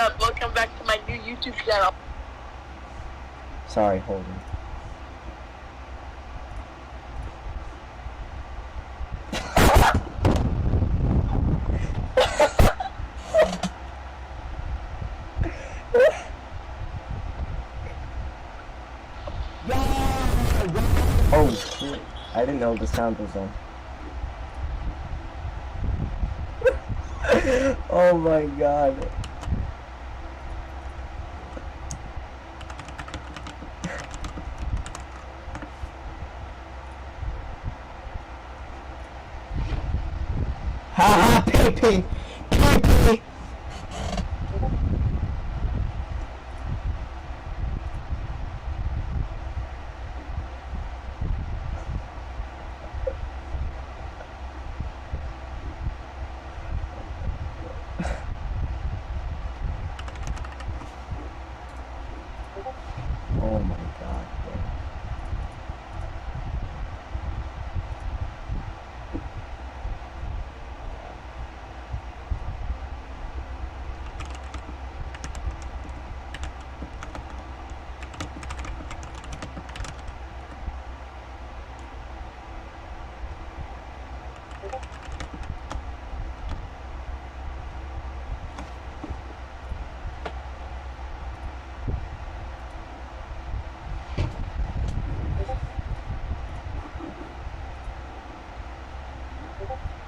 up? Welcome back to my new YouTube channel. Sorry, Holden. Oh shit, I didn't know the sound was on. Oh my god. Ha ha, pee. Oh my god, bro.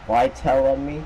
Why tell on me?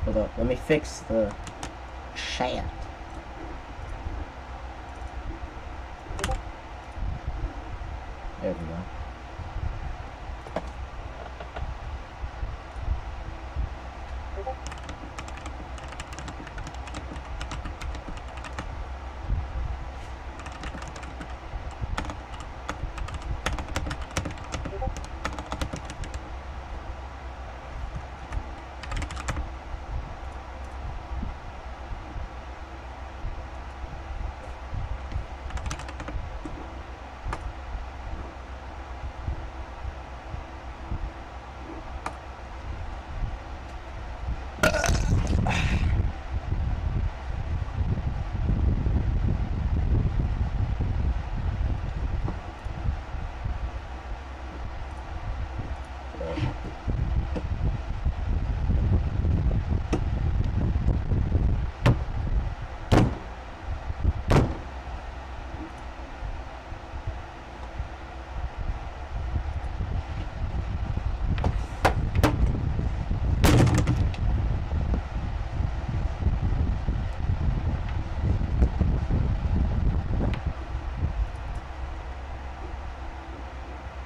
Hold up, let me fix the shaft. There we go.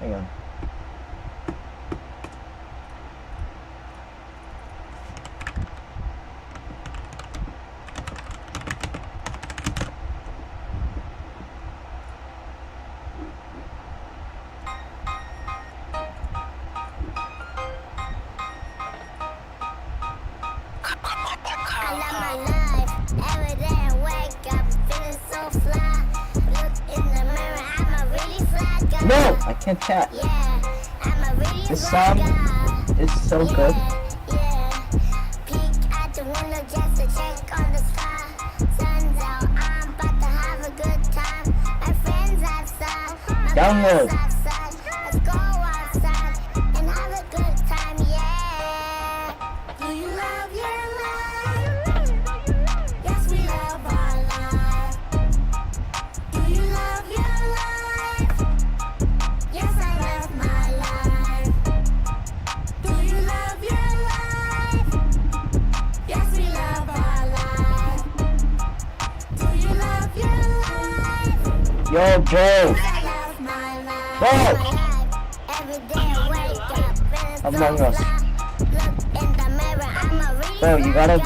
Hang on. No, I can't chat. This song is so good. Peek at the window just to check on the sky. Sun's out, I'm about to hide. Download. Let's go outside and have a good time, yeah. Do you love your life? Yes, we love our life. Do you love your life? Yes, I love my life. Do you love your life? Yes, we love our life. Do you love your life? Yo, Joe. I love my life. Bro. Every day I wake up and it's Among so Us. bright. Look in the mirror, I'm a real Bro, you gotta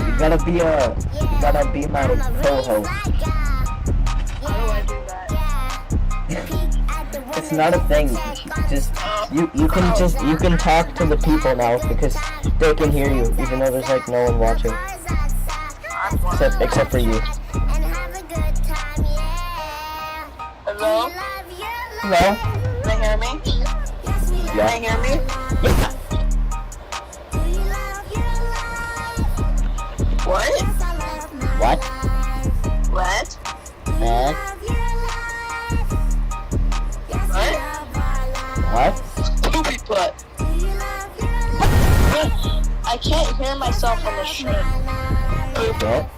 be my I'm a real co-host. fly guy. How do I do that? It's not a thing. Just you can talk to the people now because they can hear you, even though there's like no one watching. Except for you. Hello? Hello? Can you hear me? Can Yeah. you hear me? Yeah. What? What? What? What? What? What? Poopy butt. I can't hear myself on the stream. What?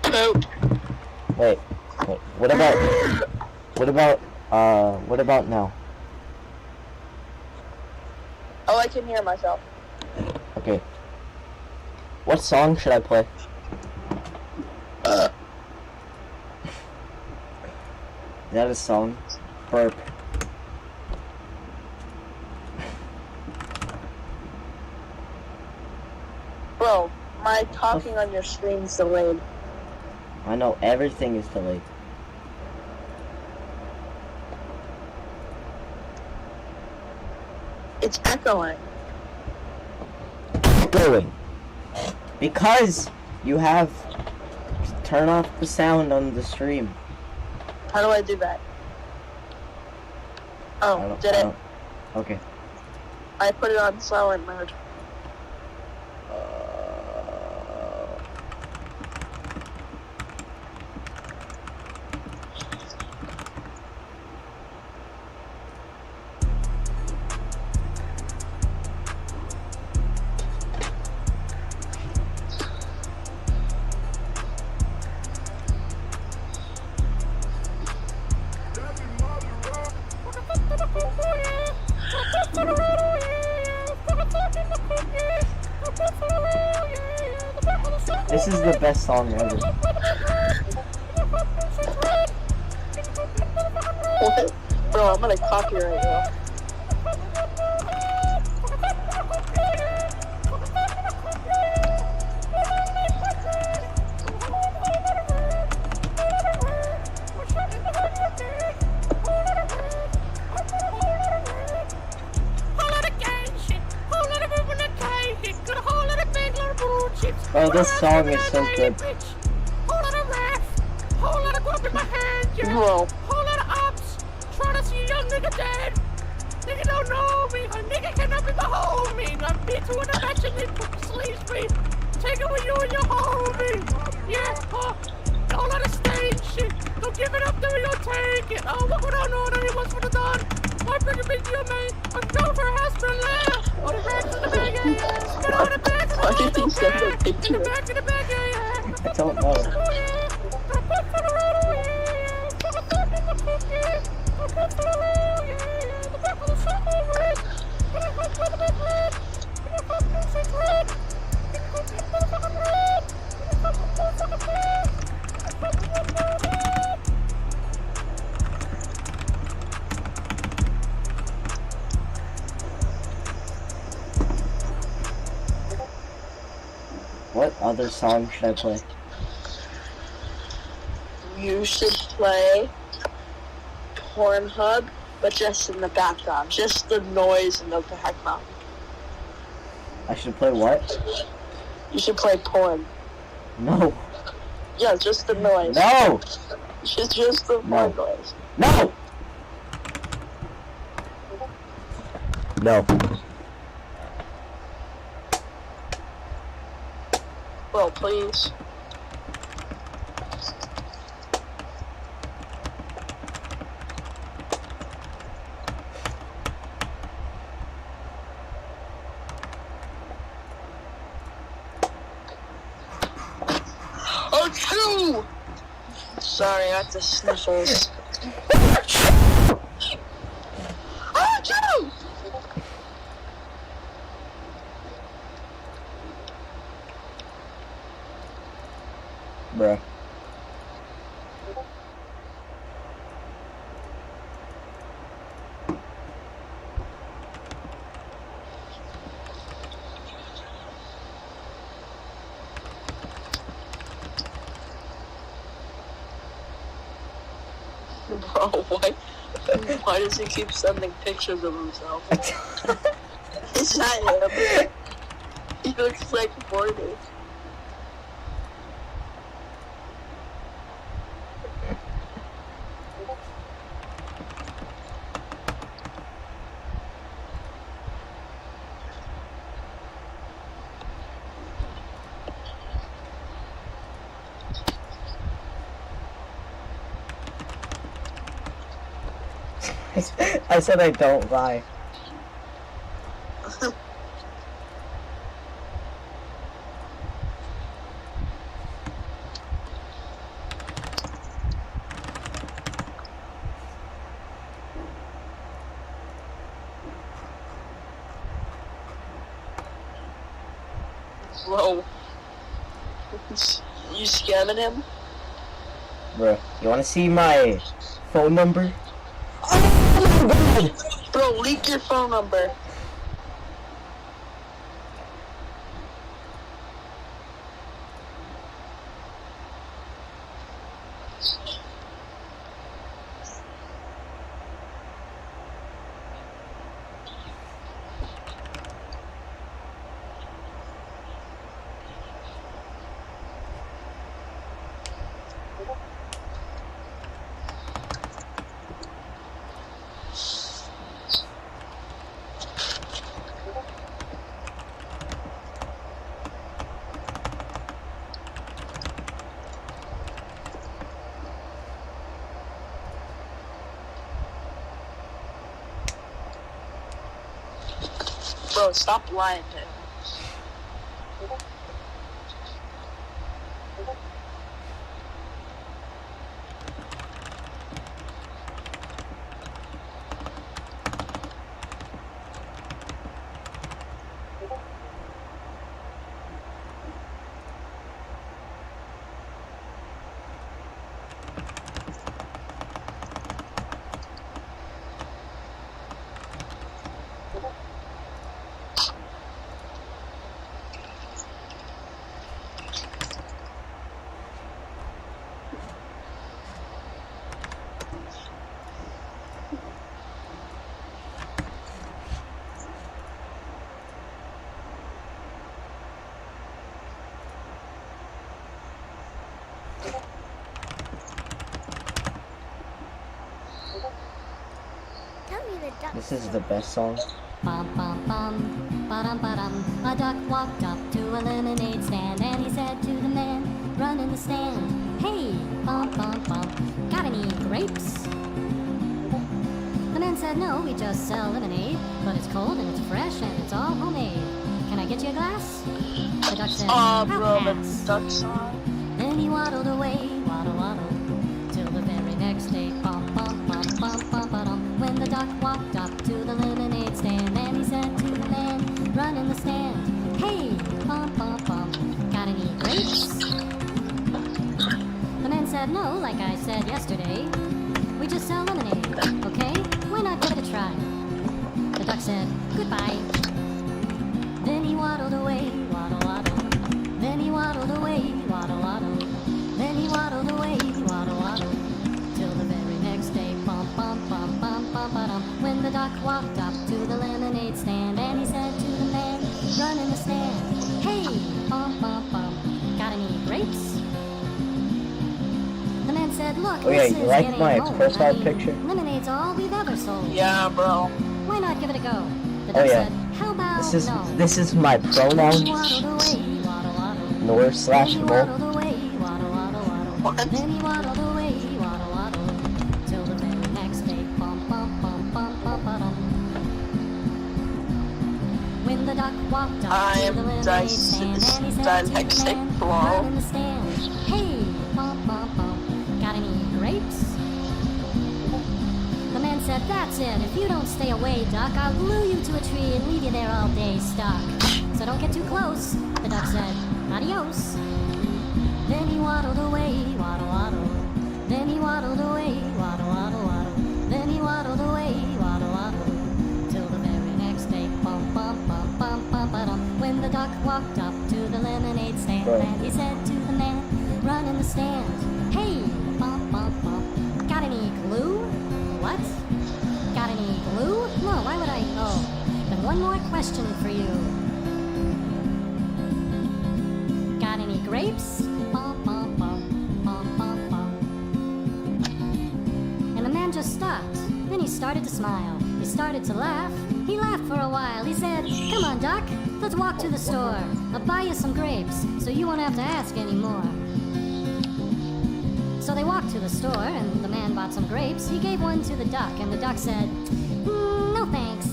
Poop. Wait. What about now? Oh, I can hear myself. Okay. What song should I play? Is that a song? Burp. Bro, my talking on your screen's delayed. I know everything is delayed. It's echoing. Going. Because you have to turn off the sound on the stream. How do I do that? Oh, did it? Okay. I put it on silent mode. This is the best song ever. What? Bro, I'm gonna copyright you. Oh, this song is so good. Bro. Whole lot of ops trying to see a young nigga dead. Nigga don't know me. A nigga cannot be behold me. I'm beat to an affection that sleeps me. Take it with you and your homie. Yeah, a whole lot of stage shit. Don't give it up, then we don't take it. Oh, what going on? I what's for the done? I bring a big deal, man. I'm going for a hospital now. All the racks in the bag, yeah. Spit on the back of the Why did he send a picture? back in the back, yeah. I don't know. What other song should I play? You should play Pornhub, but just in the background. Just the noise and the background. I should play what? You should play porn. No. Yeah, just the noise. No! Just the No. porn noise. No! No. Well, please. Sorry, I got the sniffles. Oh, Joe! Bruh. Bro, why does he keep sending pictures of himself? It's not him. He looks like Morty. I said I don't lie. Bro. You scamming him? Bruh, you wanna see my phone number? Bro, leak your phone number. Bro, stop lying to him. Tell me the duck. This is the best song. Bum bum bum, ba-dum ba-dum. A duck walked up to a lemonade stand and he said to the man, run in the stand, hey, bum bum bum, got any grapes? The man said, no, we just sell lemonade, but it's cold and it's fresh and it's all homemade. Can I get you a glass? The duck said, Aw, "I'll bro, pass." the duck song. Then he waddled away, waddle waddle, till the very next day, bum bum bum bum bum ba-dum. When the duck walked up to the lemonade stand and he said to the man, run in the stand, hey, bum bum bum, got any grapes? The man said, no, like I said yesterday, we just sell lemonade, okay? Why not give it a try? The duck said, goodbye. Then he waddled away, waddle waddle. Then he waddled away, waddle waddle. Then he waddled away, waddle waddle. Till the very next day, bum bum bum bum bum ba-dum. When the duck walked up to the lemonade stand and he said to the man, run in the stand, hey, bum bum bum, got any grapes? The man said, look, Oh yeah, this you is like getting my old. profile I mean, picture? Lemonade's all we've ever sold. Yeah, bro. Why not give it a go? The Oh duck yeah. said, how about no? This is my Then he pronouns. waddled away, waddle waddle. Nor/mo. Waddled away, waddle waddle waddle. What? Then he waddled away, waddle waddle. Till the very next day, bum bum bum bum bum ba-dum. When the duck walked up I to am the lemonade stand and he said to the dyslexic, man, bro. run in the stand, hey, bum bum bum, got any grapes? The man said, that's it. If you don't stay away, duck, I'll glue you to a tree and leave you there all day stuck. So don't get too close, the duck said. Adios. Then he waddled away, waddle, waddle. Then he waddled away, waddle, waddle, waddle. Then he waddled away, waddle, waddle. Till the very next day, bum, bum, bum, bum, bum, ba-dum. When the duck walked up to the lemonade stand, and he said to the man, run in the stand, hey, bum, bum, bum, got any glue? What? Got any glue? No, why would I? Oh, then one more question for you. Got any grapes? Bum, bum, bum, bum, bum, bum. And the man just stopped. Then he started to smile. He started to laugh. He laughed for a while. He said, come on, Doc, let's walk to the store. I'll buy you some grapes, so you won't have to ask anymore. So they walked to the store, and the man bought some grapes. He gave one to the duck, and the duck said, no thanks.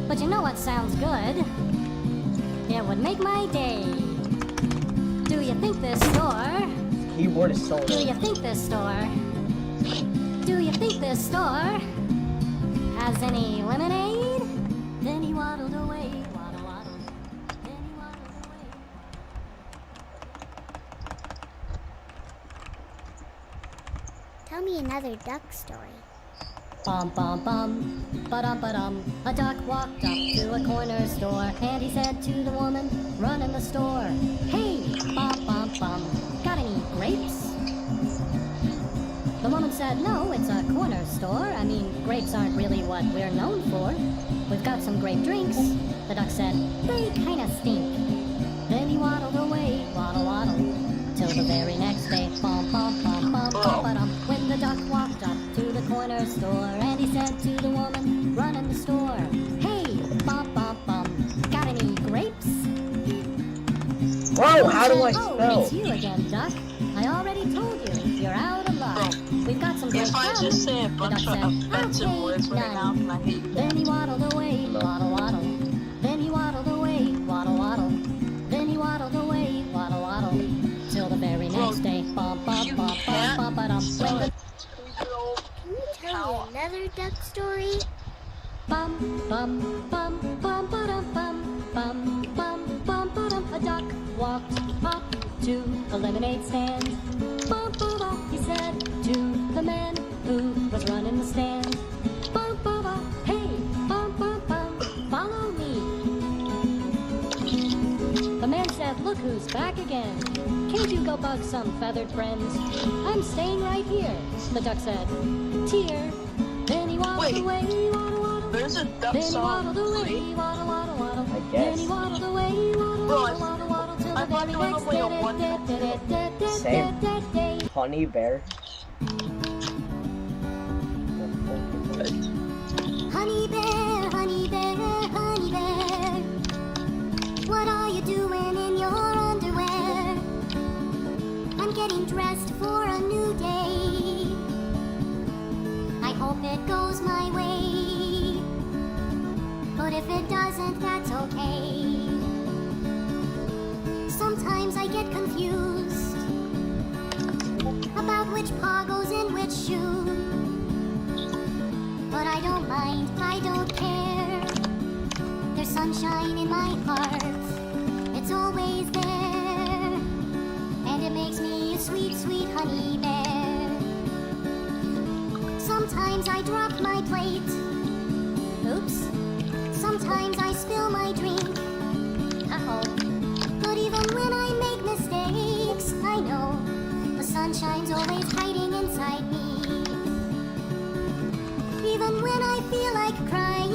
But you know what sounds good? It would make my day. Do you think this store? Keyboard is so Do you think this store? Do you think this store has any lemonade? Then he waddled away, waddle, waddle. Then he waddled away. Tell me another duck story. Bum bum bum, ba-dum ba-dum. A duck walked up to a corner store, and he said to the woman, run in the store. Hey, bum bum bum, got any grapes? The woman said, no, it's a corner store. I mean, grapes aren't really what we're known for. We've got some grape drinks. The duck said, they kinda stink. Then he waddled away, waddle waddle, till the very next day, bum bum bum bum bum ba-dum. When the duck walked up to the corner store, and he said to the woman, run in the store. Hey, bum bum bum, got any grapes? Whoa, how do I Oh, spell? it's you again, duck. I already told you, you're out of luck. We've got some great If I fun. just say a The bunch duck of said, offensive "I'll words take right now, none." I hate Then he waddled away, No. waddle waddle. Then he waddled away, waddle waddle. Then he waddled away, waddle waddle. Till the very next day, bum bum you bum bum can't bum ba-dum. When the two-year-old Can you tell me another duck story? bum bum bum bum ba-dum bum bum bum bum ba-dum. A duck walked up to a lemonade stand. Bum bum bum, he said to the man who was running the stand. Bum bum bum, hey, bum bum bum, follow me. The man said, look who's back again. Can't you go bug some feathered friends? I'm staying right here. The duck said, tear. Then he waddled Wait. away, waddle waddle. There's a duck Then he song. waddled away, Wait, waddle waddle waddle. I Then he guess. waddled away, waddle Bro, waddle waddle waddle till I the thought very you were next only a one- day. Honey bear. Honey bear, honey bear, honey bear. What are you doing in your underwear? I'm getting dressed for a new day. I hope it goes my way. But if it doesn't, that's okay. Sometimes I get confused about which paw goes in which shoe. But I don't mind, I don't care. There's sunshine in my heart, it's always there. And it makes me a sweet, sweet honey bear. Sometimes I drop my plate. Oops. Sometimes I spill my drink. Uh-oh. But even when I make mistakes, I know the sunshine's always hiding inside me. Even when I feel like crying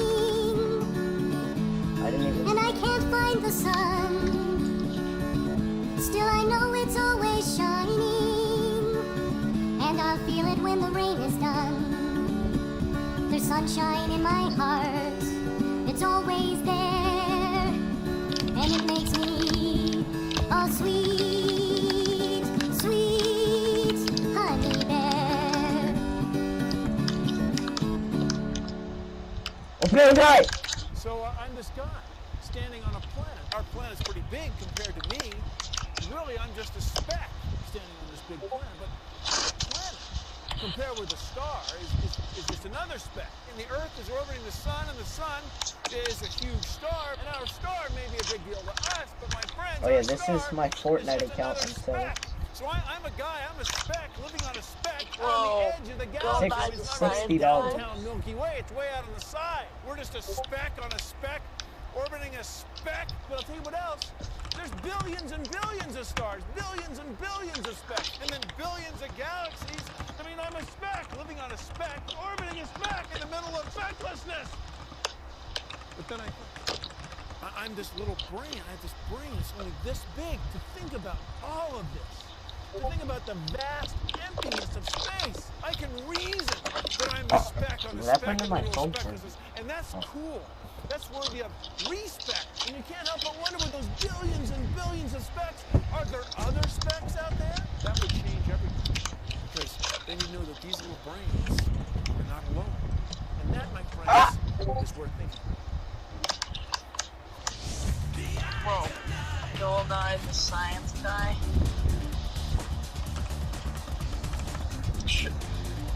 I didn't even. and I can't find the sun, still I know it's always shining, and I'll feel it when the rain is done. There's sunshine in my heart, it's always there, and it makes me a sweet, sweet honey bear. Okay, guys. So I'm this guy, standing on a planet. Our planet's pretty big compared to me. Really, I'm just a speck standing on this big planet. But compared with the star, is just another speck. And the Earth is orbiting the sun, and the sun is a huge star, and our star may be a big deal to us, but my friends, Oh yeah, our this star is my Fortnite just account another instead. speck. So I'm a guy, I'm a speck, living on a speck Whoa. on the edge of the galaxy. It's not $60. downtown Milky Way, it's way out on the side. We're just a speck on a speck, orbiting a speck. But I'll tell you what else. There's billions and billions of stars, billions and billions of specks, and then billions of galaxies. I mean, I'm a speck, living on a speck, orbiting a speck in the middle of specklessness. But then I'm this little brain. I have this brain that's only this big to think about all of this. To think about the vast emptiness of space. I can reason that I'm a speck on a speck in the middle of specklessness, and that's cool. That's worthy of respect. And you can't help but wonder with those billions and billions of specks, are there other specks out there? That would change everything. Because then you know that these little brains are not alone. And that, my friends, is worth thinking. Whoa. Goldeneye, the science guy.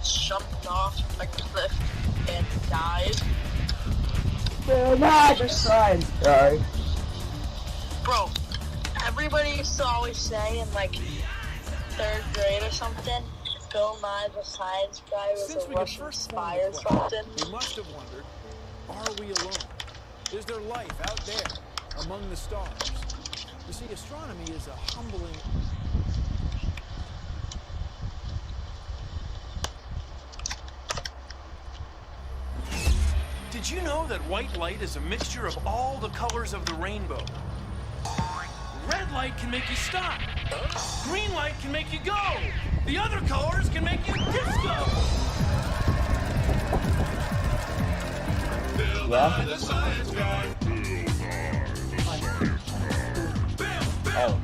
Jumped off a cliff and died. Goldeneye, the science guy. Bro, everybody used to always say in like 3rd grade or something, Goldeneye, the science guy was Since a we Russian first spy or formed the planet, something. we must have wondered, are we alone? Is there life out there among the stars? You see, astronomy is a humbling... Did you know that white light is a mixture of all the colors of the rainbow? Red light can make you stop. Green light can make you go. The other colors can make you disco. Yeah? Oh.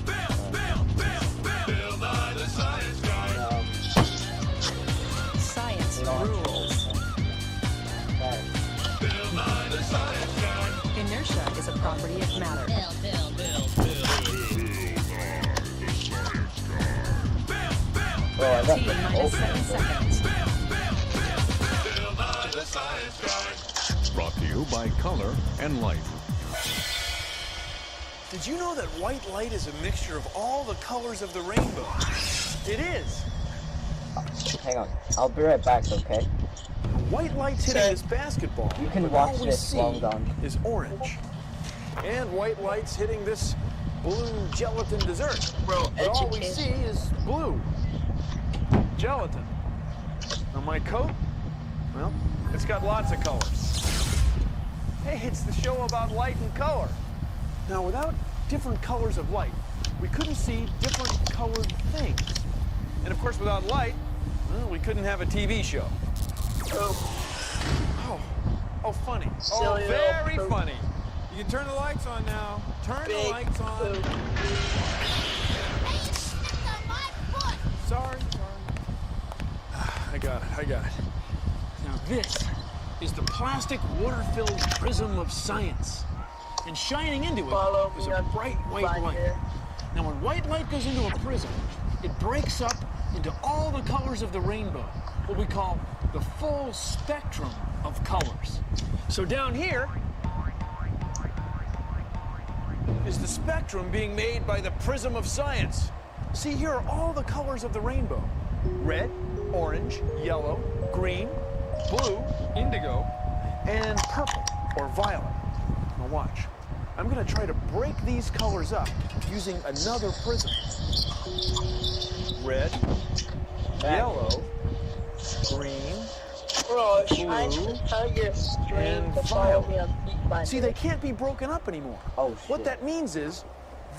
Science rules. Inertia is a property of matter. Oh, I got T the minus 7 seconds. Brought to you by Color and Light. Did you know that white light is a mixture of all the colors of the rainbow? It is. Hang on, I'll be right back, okay? White light's hitting this basketball. You can but watch all we this see while I'm gone. is orange. And white light's hitting this blue gelatin dessert. Bro, But all we education. see is blue. Gelatin. On my coat, well, it's got lots of colors. Hey, it's the show about light and color. Now, without different colors of light, we couldn't see different colored things. And of course, without light, well, we couldn't have a TV show. Oh, funny. Silly Oh, little very poop. funny. You can turn the lights on now. Turn the Big lights on. poop. Sorry. I got it. Now this is the plastic water-filled prism of science. And shining into it Follow is me a on bright white right light. here. Now when white light goes into a prism, it breaks up into all the colors of the rainbow, what we call the full spectrum of colors. So down here is the spectrum being made by the prism of science. See, here are all the colors of the rainbow. Red, orange, yellow, green, blue, indigo, and purple or violet. Now watch. I'm gonna try to break these colors up using another prism. Red, yellow, green, Bro, I was trying blue, to tell your stream and to follow me violet. on Feedback. See, they can't be broken up anymore. Oh, What shit. that means is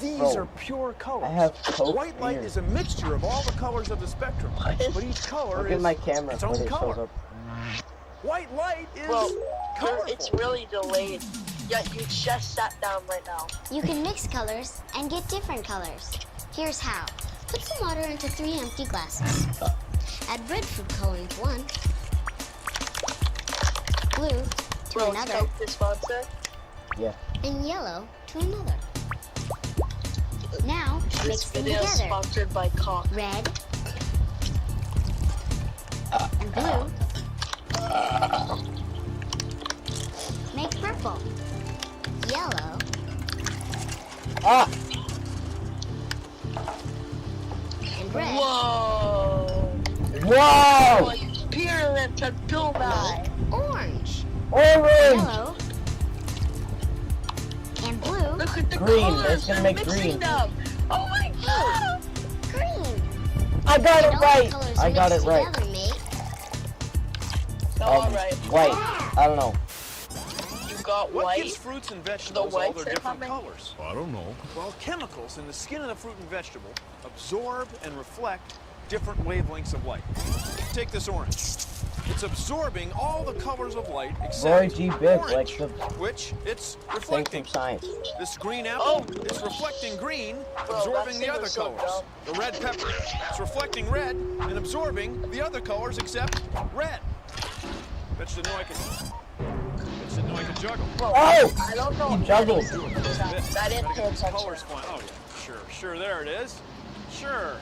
these Bro, are pure colors. I have Coke White light here. is a mixture of all the colors of the spectrum, but each color Look is at my camera its when own it shows color. up. White light is Bro, colorful. it's really delayed. Yeah, you just sat down right now. You can mix colors and get different colors. Here's how. Put some water into 3 empty glasses. Add red food coloring to one. Blue to Bro, another. Coke the sponsor. Yeah. And yellow to another. Now, This mix them video is together. sponsored by Cock. Red, And blue. Make purple. Yellow. Ah! And red. Whoa! Whoa! Like pyramid to Dubai. Orange. Orange! Yellow. And blue. Look at the Green, colors. that's gonna They're make mixing green. them. Oh my god! Green. I got it All right! the colors I got it mixed right. together make Alright. White. I don't know. You got What white. gives fruits and vegetables all whites their are different coming? colors? I don't know. Well, chemicals in the skin of the fruit and vegetable absorb and reflect different wavelengths of light. Take this orange. It's absorbing all the colors of light Roy except G. Biv, orange, like the which it's thing reflecting. from science. This green apple, it's reflecting green, absorbing that the other thing is so colors. The red pepper, it's reflecting red and absorbing the other colors except red. Bet you didn't know I could juggle. Oh! I don't know. He juggled. I didn't pay attention. Colors flying. Oh yeah, sure, there it is. Sure.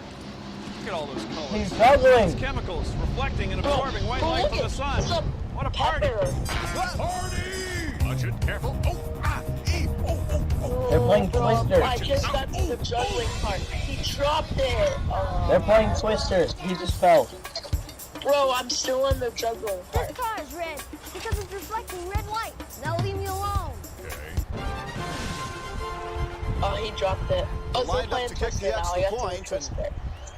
Look at all those colors. He's juggling. These chemicals reflecting and absorbing white light look from the at sun. some What a party! pepper. Party! Touch it, careful. Oh, ah, oh. They're playing Bro, Twister. I just got to the juggling part. He dropped it. They're playing Twister. He just fell. Bro, I'm still in the juggling part. This car is red because it's reflecting red light. Now leave me alone. Okay. Oh, he dropped it. Oh, so Lined up playing to kick Twister the now. extra I got to point the and- Twister.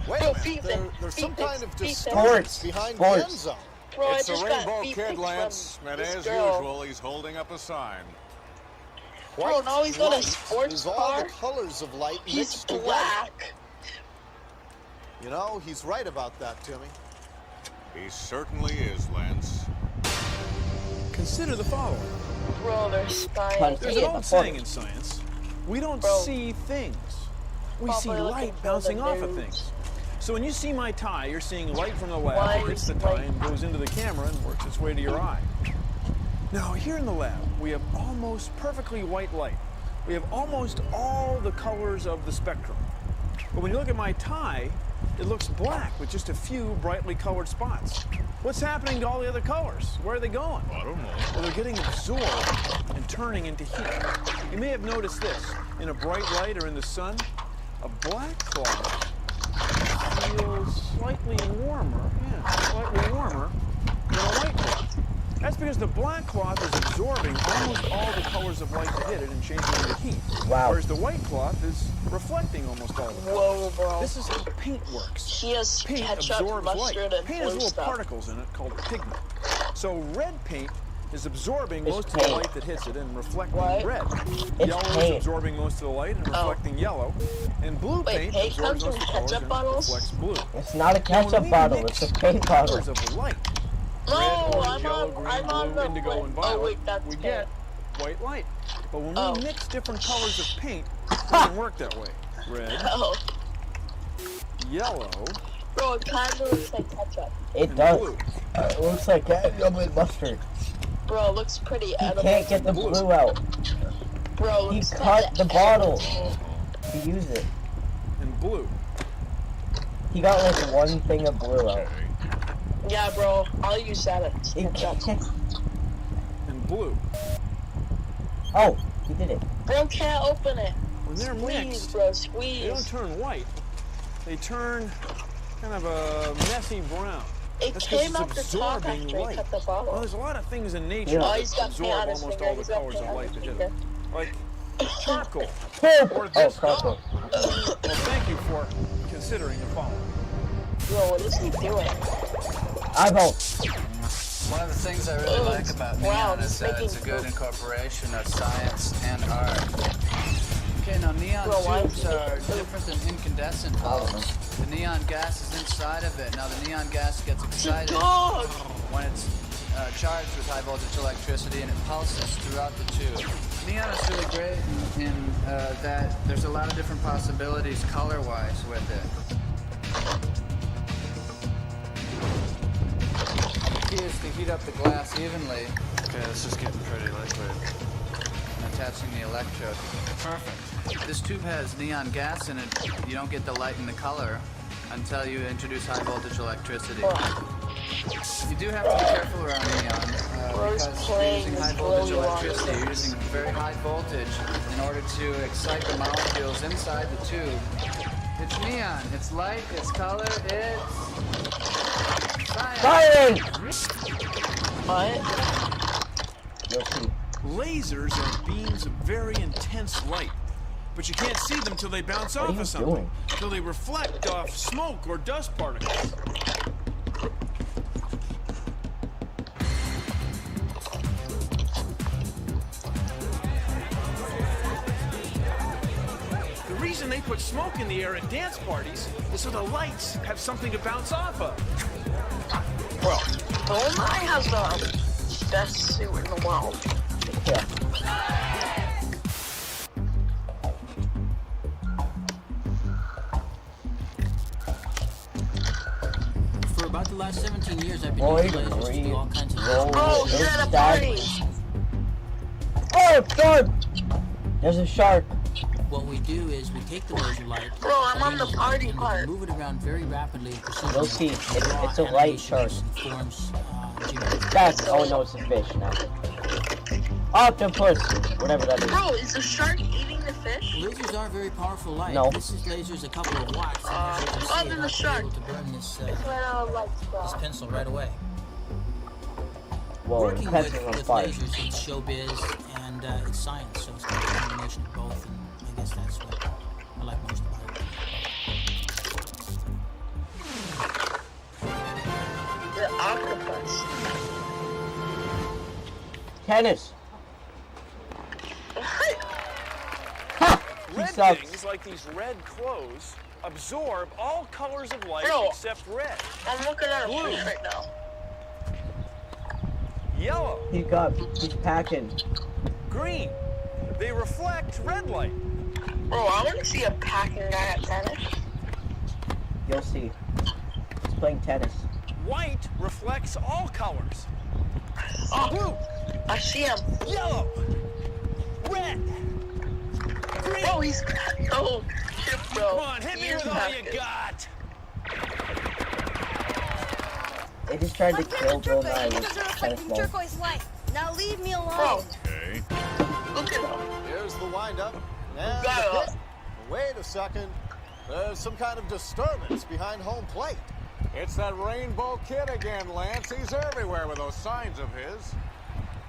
Wait Bro, a minute, feet there's fix, some feet kind of fix, feet fix. disturbance behind the Sports. end zone. Bro, It's I a just rainbow got feet kid, pics Lance, from and this as girl. usual, he's holding up a sign. Bro, now he's got a Light sports is all car. the colors of light He's mixed together. black. You know, he's right about that, Timmy. He certainly is, Lance. Consider the following. Bro, they're spying. Punch. There's Yeah, an old of saying course. in science. We don't Bro. see things. We see Probably looking light for bouncing the off of news. things. So when you see my tie, you're seeing light from the lab Why that hits the is tie light- and goes into the camera and works its way to your eye. Now, here in the lab, we have almost perfectly white light. We have almost all the colors of the spectrum. But when you look at my tie, it looks black with just a few brightly colored spots. What's happening to all the other colors? Where are they going? I don't know. Well, they're getting absorbed and turning into heat. You may have noticed this. In a bright light or in the sun, a black cloth feels slightly warmer than a white cloth. That's because the black cloth is absorbing almost all the colors of light that hit it and changing it into heat. Wow. Whereas the white cloth is reflecting almost all of it. Whoa, bro. This is how paint works. He has Paint ketchup, absorbs light. mustard, and Paint has blue little stuff. particles in it called pigment. So red paint is absorbing It's most of paint. the light that hits it and reflecting What? red. It's Yellow is paint. absorbing most of the light and Oh. reflecting yellow. And blue Wait, paint paint absorbs comes most in of the colors ketchup and bottles? reflects blue. It's not a Now, when ketchup we bottle. mix It's a paint bottle. colors of light, No, red, orange, I'm yellow, on, green, I'm on blue, the indigo, and Oh, violet, wait, that's we paint. get white light. But when Oh. we mix different colors of paint, it doesn't work that way. Red, Oh, yellow, bro, it kind of looks like ketchup. It and does. blue. It looks like ketchup with mustard. Bro, it looks pretty He edible. can't get the blue out. Bro, it He looks cut kinda the bottle edible. to use it. And blue. He got like one thing of blue out. Okay. Yeah, bro, I'll use that as It ketchup. can't. And blue. Oh, he did it. Bro, can't open it. When they're Squeeze, mixed, bro, they don't squeeze. turn white. They turn kind of a messy brown. It That's 'cause came it's out the top absorbing after I light. cut the Well, bottle. there's a lot of things in nature Yeah. Oh, that he's got paint absorb on his almost finger. all the He's got colors paint of on light his that hit finger. it. Like charcoal. Poop! Or Oh, this. purple. Well, thank you for considering the following. Bro, what is he doing? Eyeball. One of the things I really Oh, like about wow, neon is it's that making it's a good poop. incorporation of science and art. Okay, now neon Bro, why is tubes it are making poop? different than incandescent bulbs. The neon gas is inside of it. Now the neon gas gets excited Dog! when it's charged with high voltage electricity and it pulses throughout the tube. Neon is really great in that there's a lot of different possibilities color-wise with it. The key is to heat up the glass evenly. Okay, this is getting pretty liquid. And attaching the electrode. Perfect. This tube has neon gas in it. You don't get the light and the color until you introduce high voltage electricity. You do have to be careful around neon because you're using high voltage electricity. You're using very high voltage in order to excite the molecules inside the tube. It's neon. It's light. It's color. It's science. What? You'll see. Lasers are beams of very intense light, but you can't see them till they bounce What are off you of something, doing? till they reflect off smoke or dust particles. The reason they put smoke in the air at dance parties is so the lights have something to bounce off of. Bro, Goldeneye has the best suit in the world. Yeah. For about the last 17 years, I've been Boy, using lasers to do all kinds of roll, Bro, you're at a party. Oh, God! There's a shark. What we do is we take the laser light, Bro, I'm on the party and we part. move it around very rapidly and precisely. You'll see. to draw It's a light animations shark. and forms, geometric That's, oh no, it's a fish now. Octopus! Whatever that is. Bro, is the shark eating the fish? Lasers are very powerful light. No. This is lasers a couple of watts, and as you can see, other than I'm the actually shark. able to burn this, Lights, bro. this pencil right away. Whoa, the Working pencil's on with fire. lasers, it's showbiz and it's science, so it's kind of a combination of both, and I guess that's what I like most about it. The octopus. Tennis! Ha! He Red sucks. things, like these red clothes, absorb all colors of light Bro. except red. I'm looking at a Blue. fish right now. Yellow, He's packing. green. They reflect red light. Bro, I want to see a packing guy at tennis. You'll see. He's playing tennis. White reflects all colors. Oh, Blue, I see him. yellow, red, green. Bro, he's oh shit, bro. Come on, hit me He is with all you packing. got. They just tried to kill Goldeneye with Those are tennis reflecting balls. turquoise light. Now leave me Bro, alone. Okay. look at him. Here's the windup. And Got the it. pit. Wait a second. There's some kind of disturbance behind home plate. It's that Rainbow Kid again, Lance. He's everywhere with those signs of his.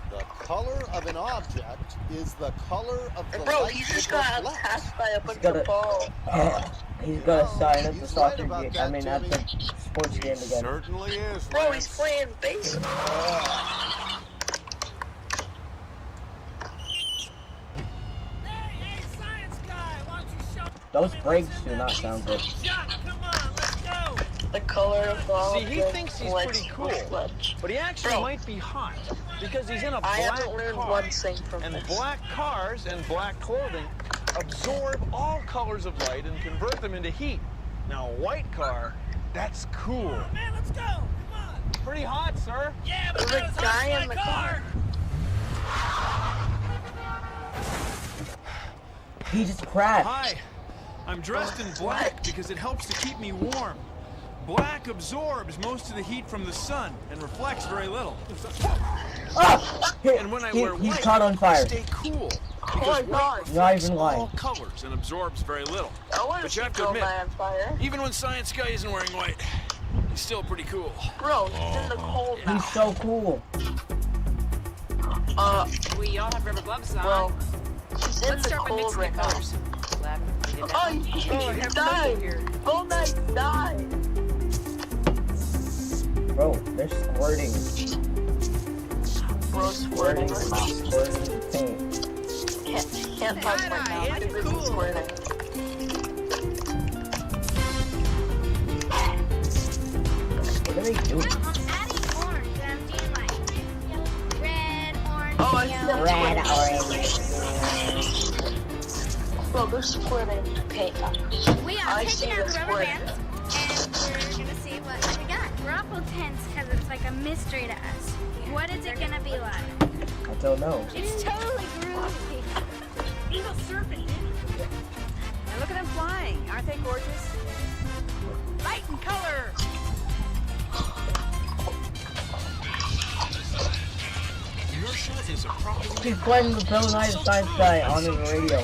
The color of an object is the color of the Bro, light he just it got reflects. attacked by a bunch got of it. balls. He's got a sign at the He's soccer right about game. that, I mean, at the Jimmy. sports game again. Certainly is, Bro, Lance. he's playing baseball. Hey, science guy, why don't you show Those brakes do not sound good. shot? Come on, let's go. The color of all See, he the thinks he's lights pretty cool. reflect. But he actually Bro. might be hot because he's in a I black haven't learned car. one thing from And this. black cars and black clothing absorb all colors of light and convert them into heat. Now, a white car, that's cool. Man, let's go. Come on. Pretty hot, sir. Yeah, There's a guy in the car. He just crashed. Hi, I'm dressed in black because it helps to keep me warm. Black absorbs most of the heat from the sun and reflects very little. Ah! And when I wear He's white, caught on I fire. stay cool. Oh Because my white god. Not reflects even all lying. colors and absorbs very little. I want to But see you have to admit, Goldeneye on fire. even when Science Guy isn't wearing white, he's still pretty cool. Bro, he's in the cold now. He's so cool. We all have rubber gloves on. Bro, he's in Let's the start by cold mixing the right now. colors. Lab, we did that. Oh, he died. Goldeneye died. Bro, they're squirting. Bro, squirting. Squirting paint. Can't talk right now. I'm too busy squirting. What are they doing? I'm adding orange, and I'm doing like red, orange, Oh, I see yellow. them squirting. Bro, they're squirting paint. We are I see taking out the the rubber squirting. bands, and we're gonna see what we got. We're awful tense because it's like a mystery to us. What is it gonna be like? I don't know. It's totally groovy. Eagle serpent. And look at them flying. Aren't they gorgeous? Light and color. is a problem. He's playing the Bill Nye the Science Guy on his radio.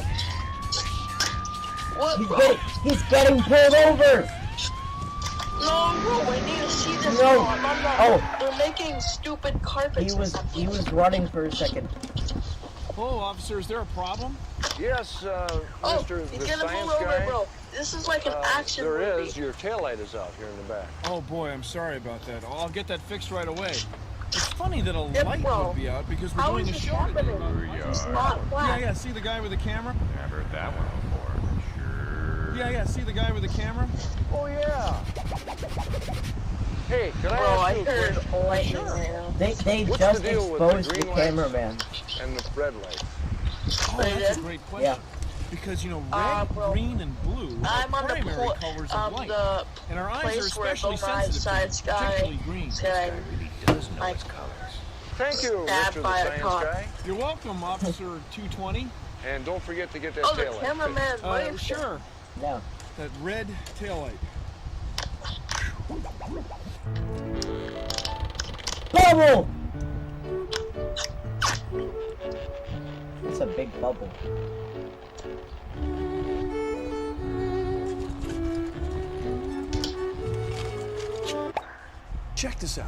What, bro? He's getting pulled over! No, bro, I need to see this. No. Bro. I'm not, Oh. They're making stupid carpets. He was running for a second. Oh, officer, is there a problem? Yes, Mr. He's the getting science pulled over, guy. bro. This is like an action There movie. is. Your taillight is out here in the back. Oh boy, I'm sorry about that. I'll get that fixed right away. It's funny that a light bro. would be out because we're How doing is a this show today. happening? It's not black. Yeah, see the guy with the camera? I've heard that one before. Sure. Yeah, see the guy with the camera? Oh yeah. Hey, can I Bro, ask I you a heard question? lightning right now. They What's just the deal with exposed the the green cameraman. And the red light. Oh, that's a great question. Yeah. Because, you know, red, bro, green, and blue I'm are on the primary colors of light. the And our eyes are place where especially Bill Nye sensitive to Science them, particularly green. said Really does know Like- its colors. Thank you, Stabbed Mr. the by a science cop. guy. You're welcome, Officer 220. And don't forget to get that Oh, the taillight cameraman. wait. Sure. Yeah. That red taillight. Bubble! It's a big bubble. Check this out.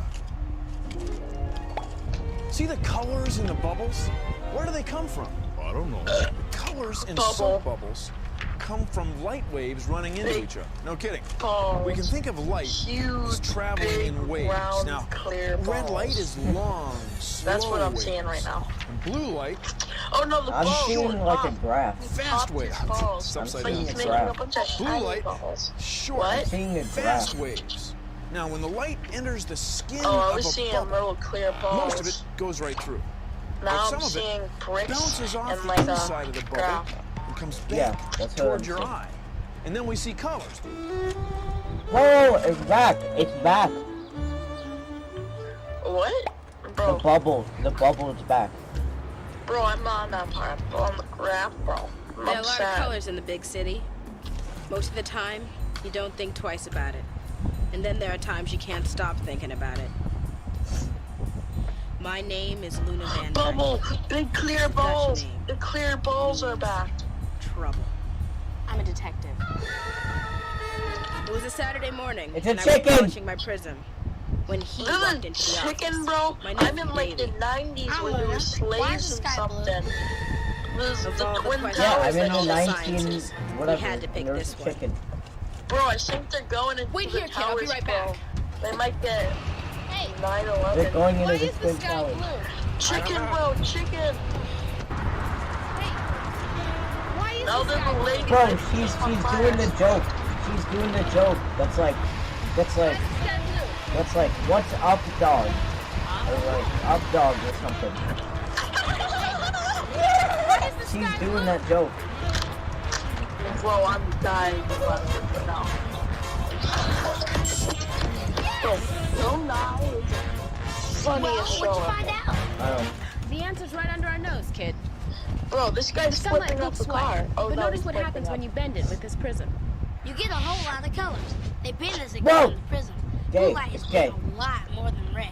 See the colors in the bubbles? Where do they come from? I don't know. Colors in Bubble. soap bubbles come from light waves running into each other. No kidding. Balls. We can think of light as Huge, traveling big, in waves. round, Now, clear red balls. light is long, slow That's what I'm waves. seeing right now. And blue light, Oh no, the I'm balls. seeing like a graph. fast waves. Balls. It's upside I'm down. seeing He's a making a graph. bunch of Blue tiny light, balls. short, What? I'm seeing a fast graph. waves. Now, when the light enters the skin Oh, I of was a seeing bubble, little clear balls. most of it goes right through. Now But I'm some of seeing it bricks bounces off and the like inside of the a bubble graph. and comes Yeah, back that's what towards I'm your seeing. eye. And then we see colors. Whoa, it's back. It's back. What? The Bro, bubble is back. bro, I'm not on that part. Bro, on the graph, bro. I'm There are a lot of upset. colors in the big city. Most of the time, you don't think twice about it. And then there are times you can't stop thinking about it. My name is Luna Van Dyke. Bubble, big clear Dutch balls. name. The clear balls are back. Trouble. I'm a detective. It was a Saturday morning, It's a and I was chicken! polishing my prism when he Look walked at into the the chicken, office. bro. My I'm nephew in like the Davey. 90s I'm when there were Luna. Why slaves is and the sky blue? something. There's Of the all the Twin questions Yeah, Towers I'm in and the all the that. 19 sciences. whatever. We had to pick and there's this a one. chicken. Bro, I think they're going into Wait the here, kid. I'll be towers, right bro. back. They might get Hey, 9/11. They're going why into is the the Twin sky Towers. blue? Chicken, bro, chicken. Why is Now the there's sky a blue? lady. Bro, that- she's on doing fire. the joke. She's doing the joke. That's like, Why is the sky blue? what's up, dog? Or like, up, dog, or something. Why is the She's sky doing blue? that joke. Bro, I'm dying now. Bro, no knives. Funniest Well, show what'd you ever. find out? I don't. The answer's right under our nose, kid. Bro, this guy's Sunlight flipping up looks the white, car. Oh, but no, notice he's what flipping happens up. when you bend it with this prism. You get a whole lot of colors. They bend as they Whoa! go in the prism. Gay, Blue light it's is gay. a lot more than red.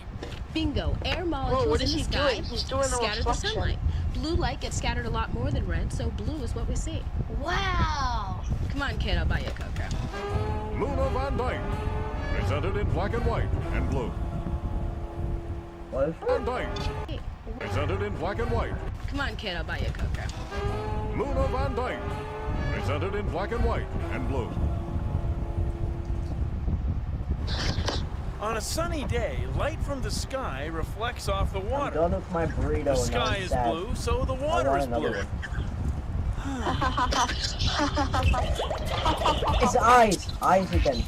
Bingo. Air Whoa, molecules what in is the he sky doing? He's doing a scatter the reflection. sunlight. Blue light gets scattered a lot more than red, so blue is what we see. Wow. Come on, kid. I'll buy you a Coke. Luna Van Dyke. Presented in black and white and blue. What is Van Dyke. Presented in black and white. Come on, kid. I'll buy you a Coke. Luna Van Dyke. Presented in black and white and blue. On a sunny day, light from the sky reflects off the I'm water. done with my burrito The and sky I'm is sad. blue, so the I water want is another blue. one. It's eyes. Eyes again.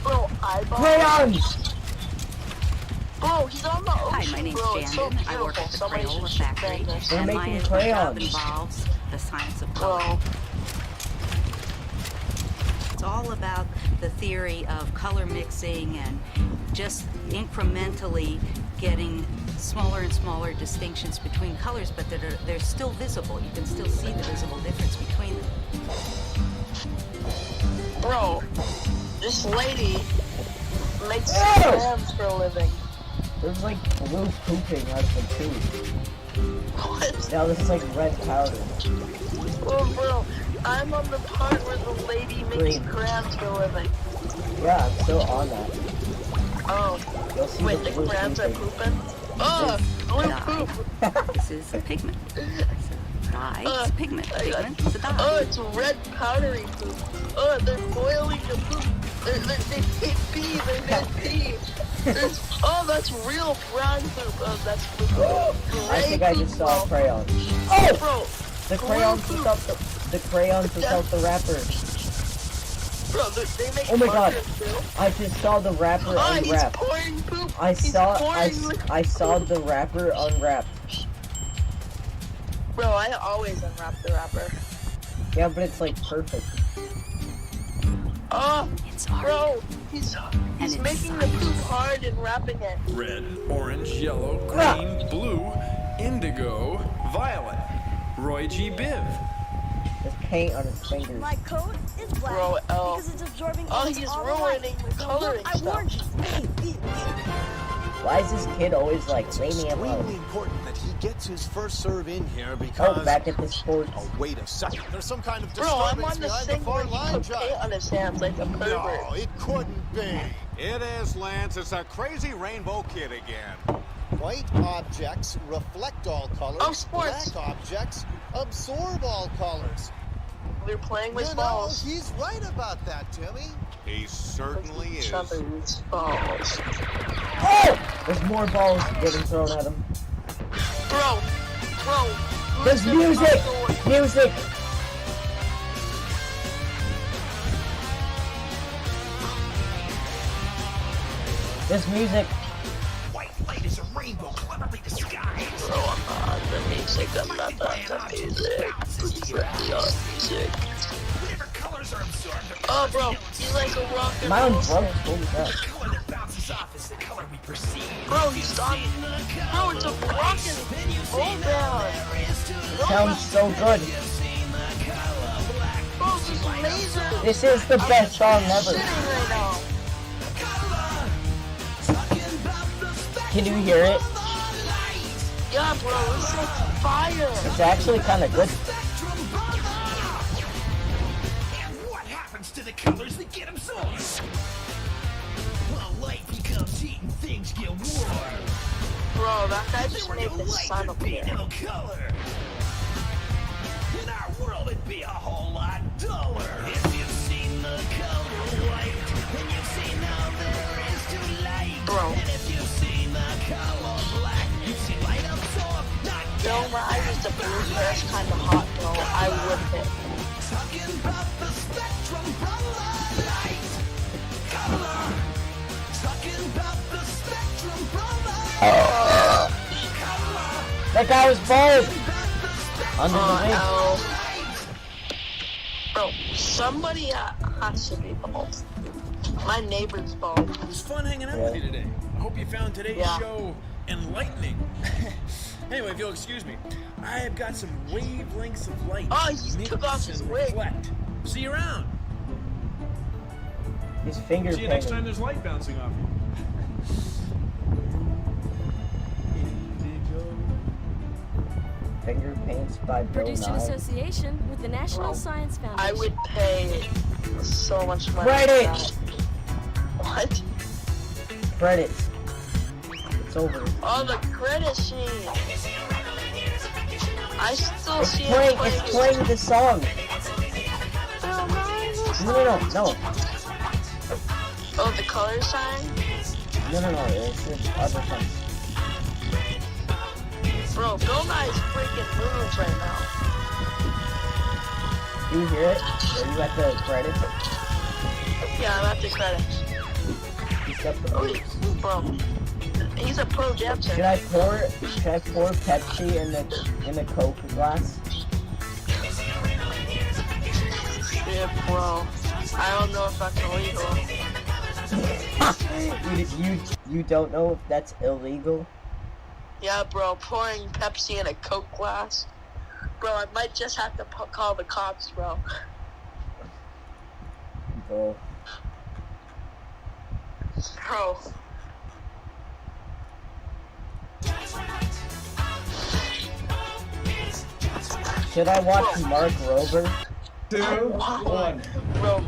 Bro, eyeball. Crayons! Bro, he's on the ocean, Hi, my name's bro. It's so Shannon. I beautiful. work at the Somebody Crayola should factory, bang this. They're and my making job crayons. involves the science of color. Bro, It's all about the theory of color mixing and just incrementally getting smaller and smaller distinctions between colors, but they're still visible. You can still see the visible difference between them. bro, this lady makes Ew! crayons for a living. There's like blue pooping out of the tube. What? Now this is like red powder. Oh, bro, I'm on the part where the lady makes Green. crabs for a living. Yeah, I'm still on that. Oh, You'll see wait, the the blue crabs are pooping. pooping? Oh, blue Dye. poop. This is a pigment. It's a dye. It's pigment. Pigment is a dye. Oh, it's red powdery poop. Oh, they're boiling the poop. They make pee. They make pee. Oh, that's real brown poop. Oh, that's poop. I think I just saw a crayon. Oh, bro. The crayons without the crayons without the wrapper. Bro, they make Oh my god! markers, too. I just saw the wrapper Oh, he's unwrapped. pouring poop. I He's saw the wrapper unwrapped. Bro, I always unwrap the wrapper. Yeah, but it's like perfect. Oh, It's hard. bro, he's it's making the poop hard and wrapping it. Red, orange, yellow, green, blue, indigo, violet. Roy G. Biv. There's paint on his fingers. My coat is black Bro, oh. because it's absorbing Oh, heat he's all the light. ruining the So coloring look, I warned you. Why is this kid always like, leave me alone? Extremely important that he gets his first serve in here Oh, because... back at the sports. Oh, wait a second. There's some kind of Bro, I'm disturbance on the behind thing the where far he line, put John. paint on his hands like a pervert. No, it couldn't be. It is, Lance. It's that crazy rainbow kid again. White objects reflect all colors. Oh, sports. Black objects absorb all colors. They're playing with You balls. know, he's right about that, Timmy. He certainly is. Each other's balls. Oh! There's more balls getting thrown at him. Bro, There's listen to music! my- Music! There's music. White light is a rainbow cleverly disguised. Bro, I'm not the music, I'm not the music. Please let me on music. Whatever colors are absorbed, Oh, bro, he's like a rock and My own roll throat. singer. Holy crap. the color that bounces off is the color we perceive. Bro, he's on. Bro, it's a rock and roll band. Sounds so good. Bro, this is amazing. This is the best song I'm ever. shitting right now. Can you hear it? Yeah, bro, it's like fire. It's actually kind of good. And what happens to the colors that get absorbed? Well, light becomes heat and things get warm. Bro, that guy just There made were the no light, sun there'd be appear. no color. In our world, it'd be a whole lot duller. If you've seen the color white, then you've seen how there is to light. Bro. And if you've seen the color black, you've seen light absorb, not Bill Nye is the blue hair is kind of hot, bro. I would hit. talking about the spectrum from the light. Color. Talking about the spectrum from the color. That guy was bald. Under the wing. Oh, bro, somebody has to be bald. My neighbor's bald. It was fun hanging out with you today. I hope you found today's Yeah. show enlightening. Anyway, if you'll excuse me, I have got some wavelengths of light. Oh, he mix took off his and wig. reflect. See you around. His finger See you next time painting. there's light bouncing off you. Finger paints by Bill Produced in Nye. association with the National Bro, Science Foundation. I would pay so much money. Write for it. that. What? Credits. It's over. Oh, the credit scene. I still It's see playing. it It's playing the song. No. Oh, the color sign? No. It's the other song. Bro, Bill Nye's freaking moves right now. Do you hear it? Are you at the credits? Yeah, I'm at the credits. He's got the Oh, moves. bro. He's a pro dancer. Should I pour Pepsi in the Coke glass? Yeah, bro. I don't know if that's illegal. You don't know if that's illegal? Yeah, bro, pouring Pepsi in a Coke glass. Bro, I might just have to call the cops, bro. Bro. Bro. Should I watch Mark Rober? 2, 1. Bro,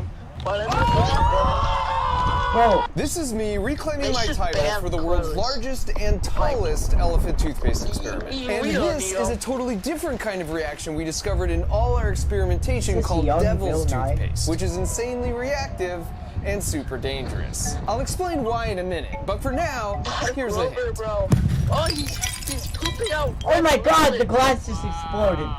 Bro, This is me reclaiming my just title bad for the world's clothes. largest and tallest elephant toothpaste experiment. And we don't this need is a them. totally different kind of reaction we discovered in all our experimentation Is this called young devil's Bill Nye? toothpaste, which is insanely reactive and super dangerous. I'll explain why in a minute, but for now, here's a Rover, hint. bro. Oh, he's pooping out. oh my god, the glass just exploded.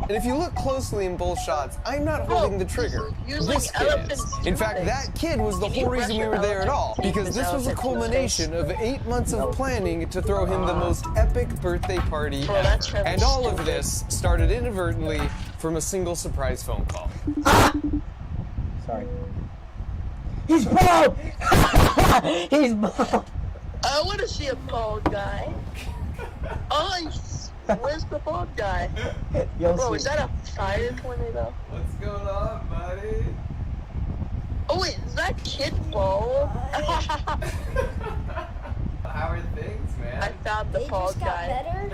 And if you look closely in both shots, I'm not holding the trigger. Using This kid is. elephant's In fact, that kid was the whole reason we were there at all, because this was a culmination of 8 months of planning to throw him the most epic birthday party Bro, that's ever. really And all of stupid. this started inadvertently from a single surprise phone call. Sorry. He's bald! He's bald! I want to see a bald guy. Oh, where's the bald guy? You'll Bro, see. is that a fire tornado? What's going on, buddy? Oh wait, is that kid bald? How are things, man? I found the bald guy.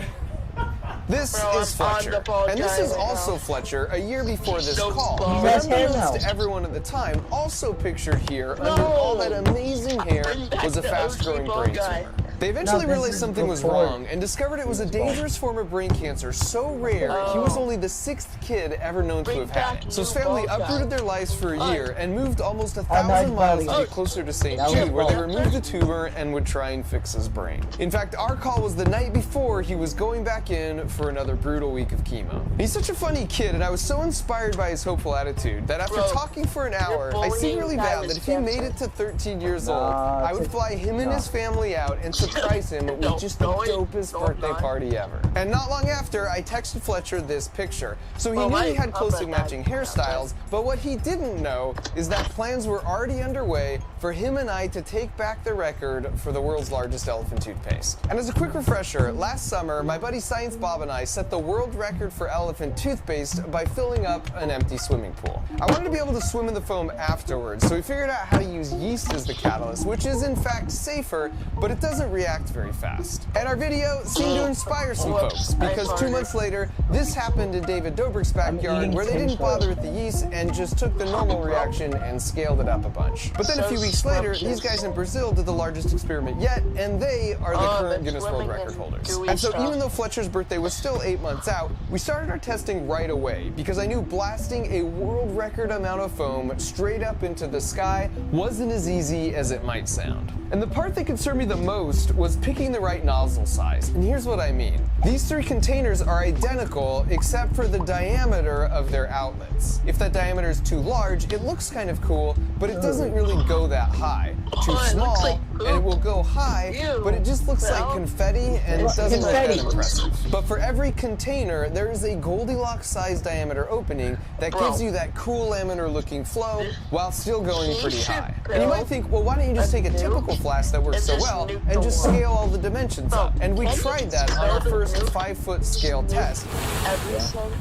This Bro, is I'm on Fletcher, the bald and this guy is right also now. Fletcher a year before this so call. bald. He has hair Unbeknownst now. to everyone at the time, also pictured here under all that amazing hair Bring back was a the fast-growing OG brain bald guy. tumor. They eventually No, this realized is something was before. wrong and discovered it was a dangerous form of brain cancer so rare he was only the 6th kid ever known to Bring have had back it. So his new family bald guy. uprooted their lives for a year and moved almost nice 1,000 miles to body. be closer to St. That was Jude, where they bald. removed the tumor and would try and fix his brain. In fact, our call was the night before he was going back in for another brutal week of chemo. He's such a funny kid, and I was so inspired by his hopeful attitude that after Bro, talking for an hour, I bullying secretly guy vowed was that if he made cancer. it to 13 years old, Nah, I would it's a- fly him and his family out and surprise him with just the dopest birthday party ever. And not long after, I texted Fletcher this picture. So he Well, knew my he had closely upper matching back- hairstyles, but what he didn't know is that plans were already underway for him and I to take back the record for the world's largest elephant toothpaste. And as a quick refresher, last summer, my buddy Science Bob and I set the world record for elephant toothpaste by filling up an empty swimming pool. I wanted to be able to swim in the foam afterwards, so we figured out how to use yeast as the catalyst, which is in fact safer, but it doesn't react very fast. And our video seemed to inspire some folks, because 2 months later, this happened in David Dobrik's backyard, eating where they didn't tinfoil. bother with the yeast and just took the normal reaction and scaled it up a bunch. But then a few weeks later, these guys in Brazil did the largest experiment yet, and they are the Oh, current they're Guinness World swimming Record in holders. gooey And so stuff. even though Fletcher's birthday was still 8 months out, we started our testing right away, because I knew blasting a world record amount of foam straight up into the sky wasn't as easy as it might sound. And the part that concerned me the most was picking the right nozzle size. And here's what I mean. These 3 containers are identical except for the diameter of their outlets. If that diameter is too large, it looks kind of cool, but it doesn't really go that high. Too Oh, it small, looks like and it will go high, Ew. but it just looks like Well, confetti and it doesn't look that confetti. impressive. But for every container, there is a Goldilocks size diameter opening that Bro. gives you that cool laminar looking flow while still going He pretty should high. And you build might think, well, why don't you just a take a nuke typical flask that works and so just well nuke and the just world. scale all the dimensions Bro, up? And we can you tried just that on our build a first nuke? 5-foot scale test. Everything.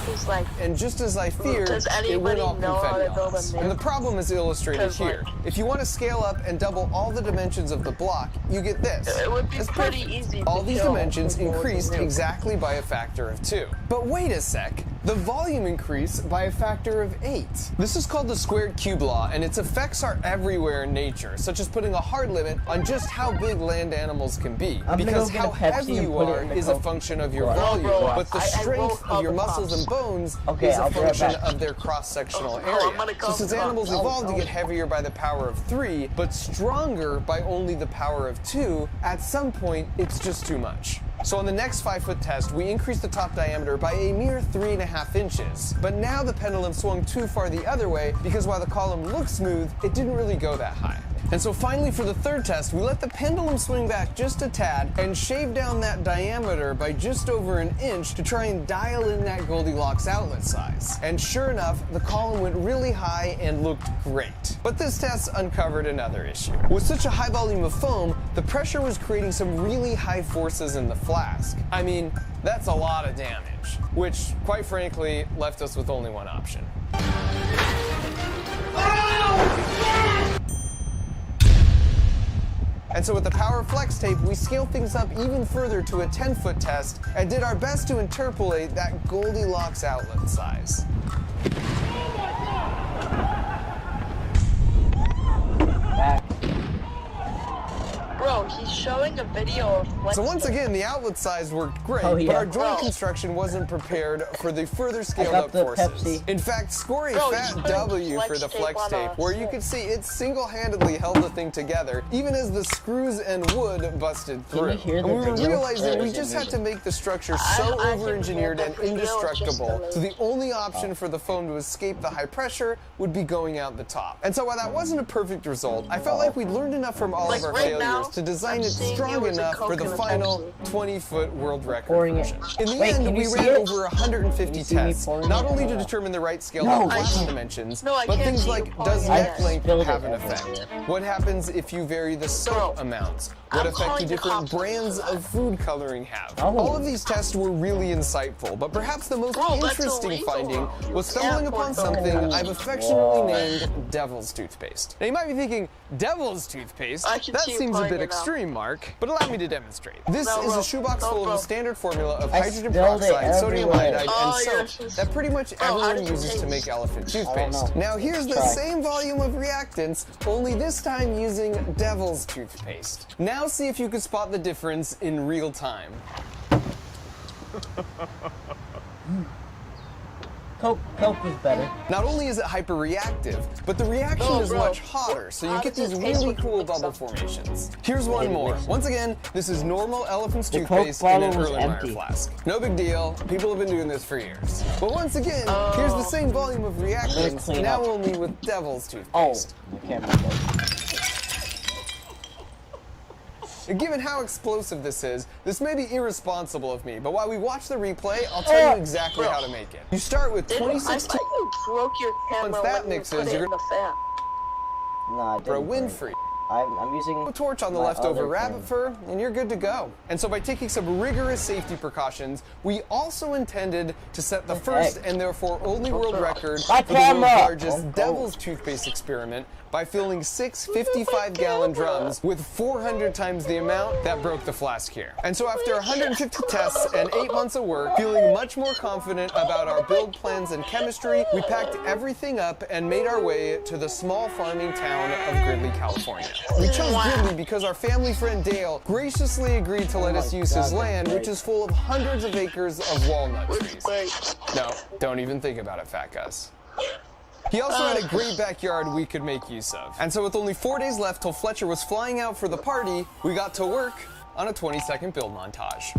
He's like, And just as I feared, does it went anybody all know how confetti to on build a us. nuke? And the problem is illustrated 'Cause, here. like- If you want to scale up and double all the dimensions of the block, you get this. It would be That's pretty perfect. easy All to these kill dimensions people with a increased nuke. exactly by a factor of 2. But wait a sec. The volume increased by a factor of 8. This is called the squared cube law, and its effects are everywhere in nature, such as putting a hard limit on just how big land animals can be. I'm gonna Because go get how a Pepsi heavy and you put it are in the is a Coke. function of your Bro, volume, bro, but the I strength wrote of all your the muscles props. and bones Okay, is a I'll be right function back. of their cross-sectional Oh, I'm area. gonna So go since for animals props. evolved to get heavier by the power of 3, but stronger by only the power of 2, at some point it's just too much. So on the next 5-foot test, we increased the top diameter by a mere 3.5 inches. But now the pendulum swung too far the other way because while the column looked smooth, it didn't really go that high. And so finally for the 3rd test, we let the pendulum swing back just a tad and shave down that diameter by just over an inch to try and dial in that Goldilocks outlet size. And sure enough, the column went really high and looked great. But this test uncovered another issue. With such a high volume of foam, the pressure was creating some really high forces in the flask. I mean, that's a lot of damage, which quite frankly left us with only one option. And so with the power of flex tape, we scaled things up even further to a 10-foot test and did our best to interpolate that Goldilocks outlet size. Back. Bro, he's showing a video of flex. So once again, the outlet size worked great, but our joint construction wasn't prepared for the further scaled up forces. Pepsi. In fact, score a fat W for the flex tape, where you can see it single-handedly held the thing together, even as the screws and wood busted through. And we were realizing we just had to make the structure so over-engineered and indestructible, so the only option for the foam to escape the high pressure would be going out the top. And so while that wasn't a perfect result, I felt like we'd learned enough from all of our failures to design it strong enough for the final 20-foot world record version. In the end, we ran over 150 tests, not only to determine the right scale of blast dimensions, but things like, does neck length have an effect? What happens if you vary the soap amounts? What effect do different brands of food coloring have? All of these tests were really insightful, but perhaps the most interesting finding was stumbling upon something I've affectionately named Devil's Toothpaste. Now you might be thinking, Devil's Toothpaste? That seems a bit extreme, Mark, but allow me to demonstrate. This is a shoebox full of the standard formula of hydrogen peroxide, sodium iodide, and soap that pretty much everyone uses to make elephant toothpaste. Now here's the same volume of reactants, only this time using Devil's Toothpaste. Now see if you can spot the difference in real time. Coke was better. Not only is it hyperreactive, but the reaction is much hotter, so you get these really cool bubble formations. Here's one more. Once again, this is normal elephant's toothpaste in an Erlenmeyer flask. No big deal, people have been doing this for years. But once again, here's the same volume of reactants, now only with Devil's Toothpaste. Given how explosive this is, this may be irresponsible of me, but while we watch the replay, I'll tell you exactly how to make it. You start with 26 you broke your camera that mixes, you're the fan. Nah, for a win-free. I'm using a torch on the leftover rabbit fur, and you're good to go. And so by taking some rigorous safety precautions, we also intended to set the first and therefore only world record for the world's largest Devil's Toothpaste experiment by filling 6 55-gallon drums with 400 times the amount that broke the flask here. And so after 150 tests and 8 months of work, feeling much more confident about our build plans and chemistry, we packed everything up and made our way to the small farming town of Gridley, California. We chose Gridley because our family friend Dale graciously agreed to let us use his land, which is full of hundreds of acres of walnut trees. No, don't even think about it, Fat Gus. He also had a great backyard we could make use of. And so with only 4 days left till Fletcher was flying out for the party, we got to work on a 20-second build montage.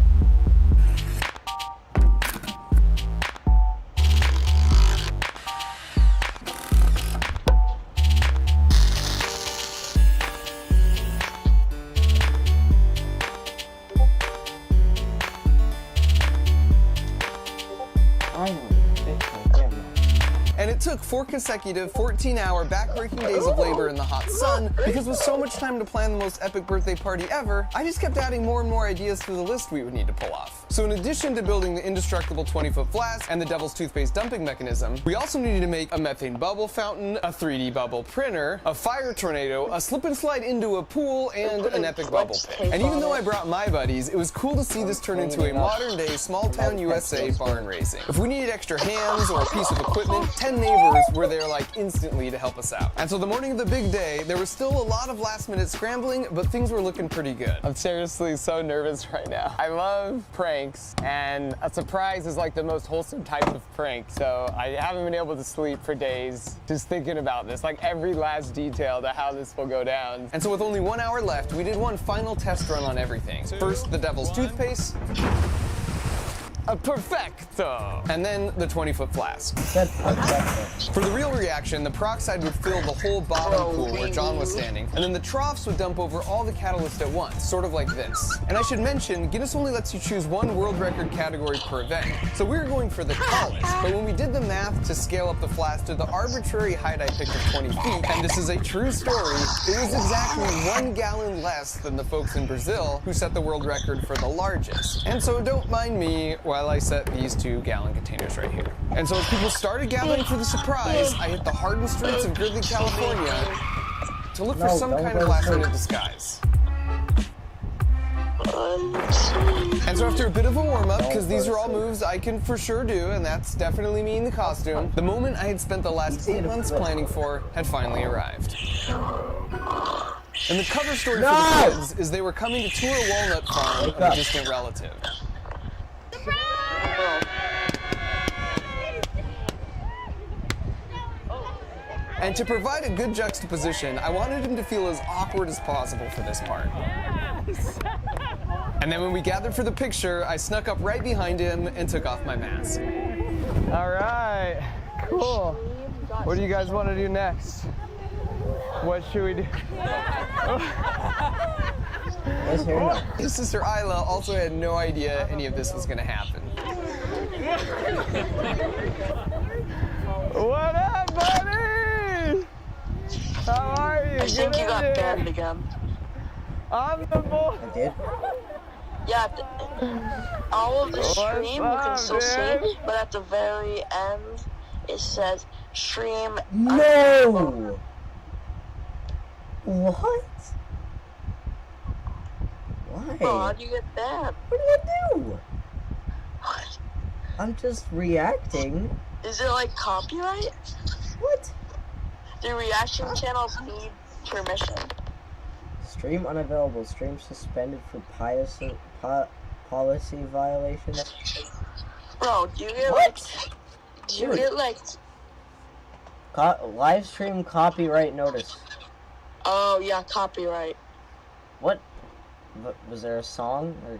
And it took 4 consecutive 14-hour back-breaking days of labor in the hot sun, because with so much time to plan the most epic birthday party ever, I just kept adding more and more ideas to the list we would need to pull off. So in addition to building the indestructible 20-foot flask and the Devil's Toothpaste dumping mechanism, we also needed to make a methane bubble fountain, a 3D bubble printer, a fire tornado, a slip and slide into a pool, and an epic bubble pit. And even though I brought my buddies, it was cool to see this turn into a modern-day small-town USA barn raising. If we needed extra hands or a piece of equipment, 10 neighbors were there like instantly to help us out. And so the morning of the big day, there was still a lot of last-minute scrambling, but things were looking pretty good. I'm seriously so nervous right now. I love pranks, and a surprise is like the most wholesome type of prank, so I haven't been able to sleep for days just thinking about this, like every last detail to how this will go down. And so with only 1 hour left, we did one final test run on everything. First, the Devil's Toothpaste. A perfecto! And then the 20-foot flask. For the real reaction, the peroxide would fill the whole bottom pool where John was standing, and then the troughs would dump over all the catalyst at once, sort of like this. And I should mention, Guinness only lets you choose 1 world record category per event, so we were going for the tallest, but when we did the math to scale up the flask to the arbitrary height I picked of 20 feet, and this is a true story, it was exactly 1 gallon less than the folks in Brazil who set the world record for the largest. And so don't mind me while I set these 2-gallon containers right here. And so as people started gathering for the surprise, I hit the hardened streets of Gridley, California to look for some kind of last-minute disguise. And so after a bit of a warm-up, because these are all moves I can for sure do, and that's definitely me in the costume, the moment I had spent the last 8 months planning for had finally arrived. And the cover story for the kids is they were coming to tour a walnut farm of a distant relative. And to provide a good juxtaposition, I wanted him to feel as awkward as possible for this part. And then when we gathered for the picture, I snuck up right behind him and took off my mask. All right, cool. What do you guys want to do next? What should we do? His sister Isla also had no idea any of this was going to happen. What up, buddy? How are you? I think you got banned again. I'm the boy. I did? Yeah, all of the stream you can still see, but at the very end it says stream. No! What? Why? Oh, how'd you get banned? What did I do? What? I'm just reacting. Is it like copyright? What? Do reaction channels need permission? Stream unavailable. Stream suspended for policy violations. Bro, do you get What? do you get like live stream copyright notice. Oh yeah, copyright. What? Was there a song? Or...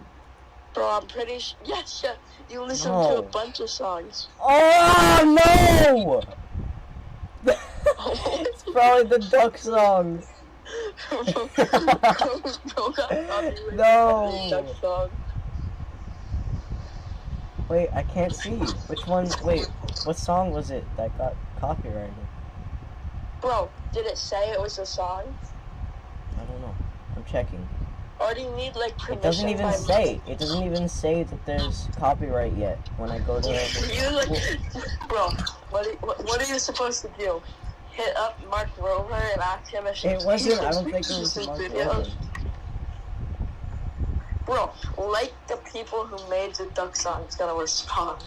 Bro, I'm pretty sure. Yes, yeah. You listen to a bunch of songs. Oh no! It's probably the duck song. No. Wait, I can't see. Which one? Wait, what song was it that got copyrighted? Bro, did it say it was a song? I don't know. I'm checking. Or do you need like permission? It doesn't even say. It doesn't even say that there's copyright yet when I go to. You like, bro, what are you supposed to do? Hit up Mark Rover and ask him if it wasn't. I don't think it was Mark Rover. Bro, like the people who made the duck song is gonna respond.